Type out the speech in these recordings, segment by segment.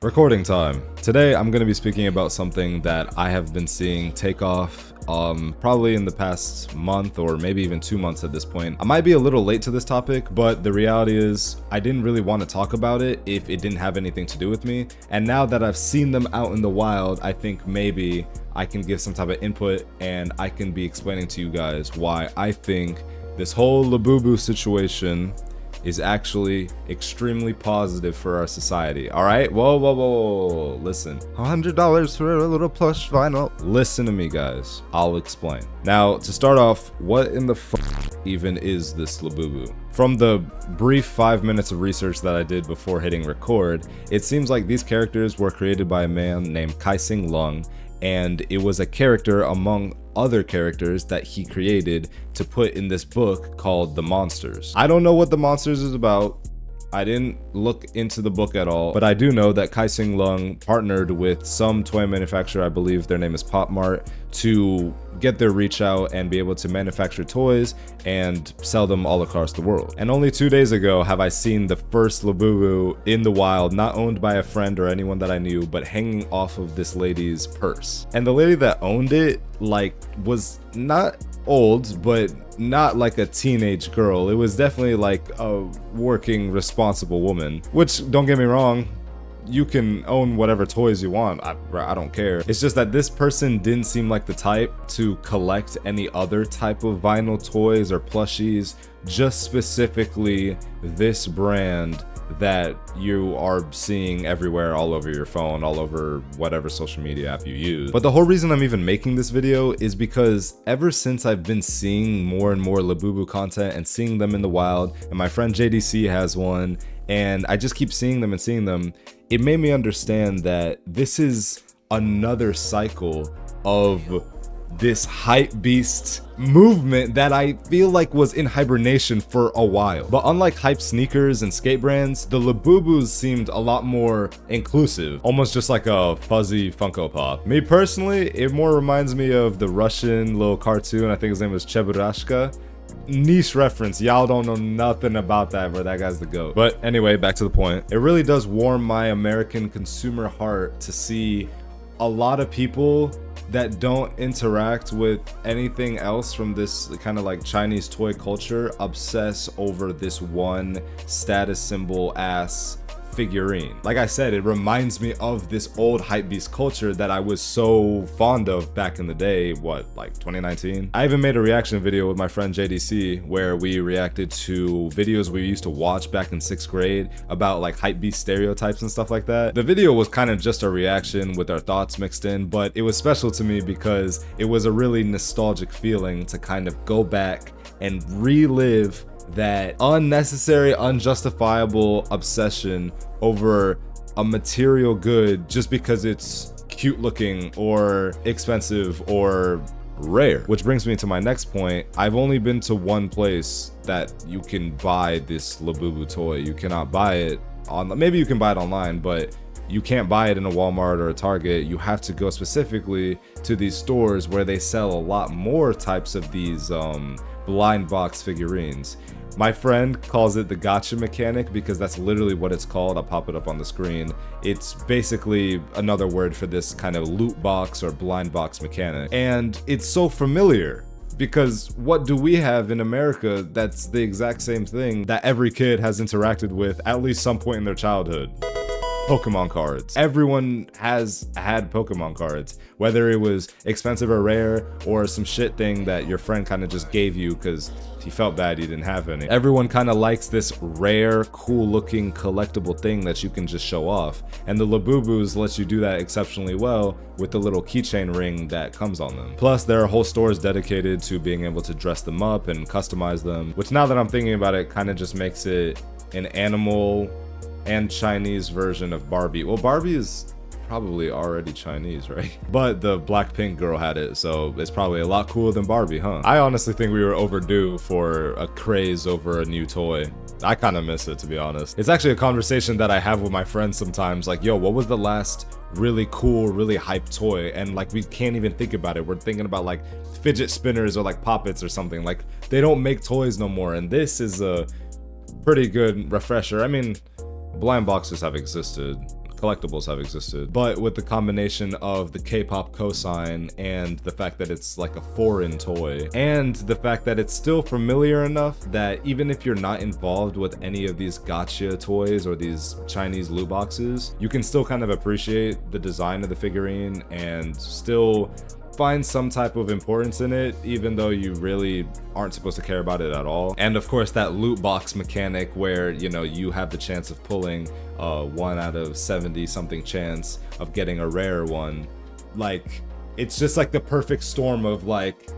Recording time. Today I'm going to be speaking about something that I have been seeing take off probably in the past month or maybe even 2 months at this point. I might be a little late to this topic, but the reality is I didn't really want to talk about it if it didn't have anything to do with me. And now that I've seen them out in the wild, I think maybe I can give some type of input and I can be explaining to you guys why I think this whole Labubu situation is actually extremely positive for our society. All right, whoa, listen. $100 for a little plush vinyl. Listen to me, guys. I'll explain. Now, to start off, what in the even is this Labubu? From the brief 5 minutes of research that I did before hitting record, it seems like these characters were created by a man named Kai-Sing Lung, and it was a character among other characters that he created to put in this book called The Monsters. I don't know what The Monsters is about. I didn't look into the book at all, but I do know that Kai-Sing Lung partnered with some toy manufacturer, I believe their name is Pop Mart, to get their reach out and be able to manufacture toys and sell them all across the world. And only 2 days ago have I seen the first Labubu in the wild, not owned by a friend or anyone that I knew, but hanging off of this lady's purse. And the lady that owned it, was not old, but not like a teenage girl. It was definitely like a working, responsible woman, which, don't get me wrong, you can own whatever toys you want. I don't care. It's just that this person didn't seem like the type to collect any other type of vinyl toys or plushies, just specifically this brand that you are seeing everywhere, all over your phone, all over whatever social media app you use. But the whole reason I'm even making this video is because ever since I've been seeing more and more Labubu content and seeing them in the wild, and my friend JDC has one, and I just keep seeing them and seeing them, it made me understand that this is another cycle of this hype beast movement that I feel like was in hibernation for a while. But unlike hype sneakers and skate brands, the Labubus seemed a lot more inclusive, almost just like a fuzzy Funko Pop. Me personally, it more reminds me of the Russian little cartoon, I think his name was Cheburashka. Niche reference, y'all don't know nothing about that, but that guy's the GOAT. But anyway, back to the point. It really does warm my American consumer heart to see a lot of people that don't interact with anything else from this kind of like Chinese toy culture obsess over this one status symbol ass figurine. Like I said, it reminds me of this old hypebeast culture that I was so fond of back in the day, like 2019? I even made a reaction video with my friend JDC where we reacted to videos we used to watch back in 6th grade about like hypebeast stereotypes and stuff like that. The video was kind of just a reaction with our thoughts mixed in, but it was special to me because it was a really nostalgic feeling to kind of go back and relive that unnecessary, unjustifiable obsession over a material good just because it's cute looking or expensive or rare. Which brings me to my next point. I've only been to one place that you can buy this Labubu toy. You cannot buy it on, maybe you can buy it online, but you can't buy it in a Walmart or a Target. You have to go specifically to these stores where they sell a lot more types of these blind box figurines. My friend calls it the gotcha mechanic because that's literally what it's called. I'll pop it up on the screen. It's basically another word for this kind of loot box or blind box mechanic. And it's so familiar because what do we have in America that's the exact same thing that every kid has interacted with at least some point in their childhood? Pokemon cards. Everyone has had Pokemon cards, whether it was expensive or rare or some shit thing that your friend kind of just gave you because he felt bad he didn't have any. Everyone kind of likes this rare, cool looking collectible thing that you can just show off. And the Labubus lets you do that exceptionally well with the little keychain ring that comes on them. Plus, there are whole stores dedicated to being able to dress them up and customize them, which now that I'm thinking about it, kind of just makes it an animal and Chinese version of Barbie. Well, Barbie is probably already Chinese, right? But the Blackpink girl had it, so it's probably a lot cooler than Barbie, huh? I honestly think we were overdue for a craze over a new toy. I kind of miss it, to be honest. It's actually a conversation that I have with my friends sometimes, like, yo, what was the last really cool, really hype toy? And like, we can't even think about it. We're thinking about like fidget spinners or like poppets or something. Like, they don't make toys no more, and this is a pretty good refresher. I mean, blind boxes have existed collectibles have existed. But with the combination of the K-pop cosign and the fact that it's like a foreign toy, and the fact that it's still familiar enough that even if you're not involved with any of these gacha toys or these Chinese loot boxes, you can still kind of appreciate the design of the figurine and still find some type of importance in it, even though you really aren't supposed to care about it at all. And of course, that loot box mechanic where, you know, you have the chance of pulling 1 out of 70 something chance of getting a rare one. Like, it's just like the perfect storm of like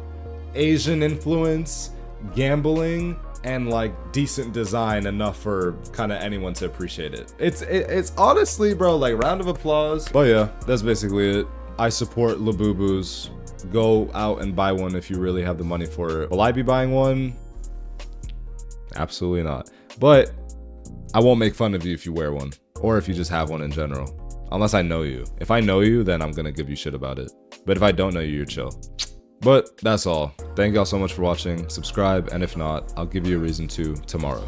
Asian influence, gambling, and like decent design enough for kind of anyone to appreciate it. It's honestly, bro, like, round of applause. But yeah, that's basically it. I support Labubus. Go out and buy one if you really have the money for it. Will I be buying one? Absolutely not. But I won't make fun of you if you wear one, or if you just have one in general. Unless I know you. If I know you, then I'm gonna give you shit about it. But if I don't know you, you're chill. But that's all. Thank y'all so much for watching. Subscribe, and if not, I'll give you a reason to tomorrow.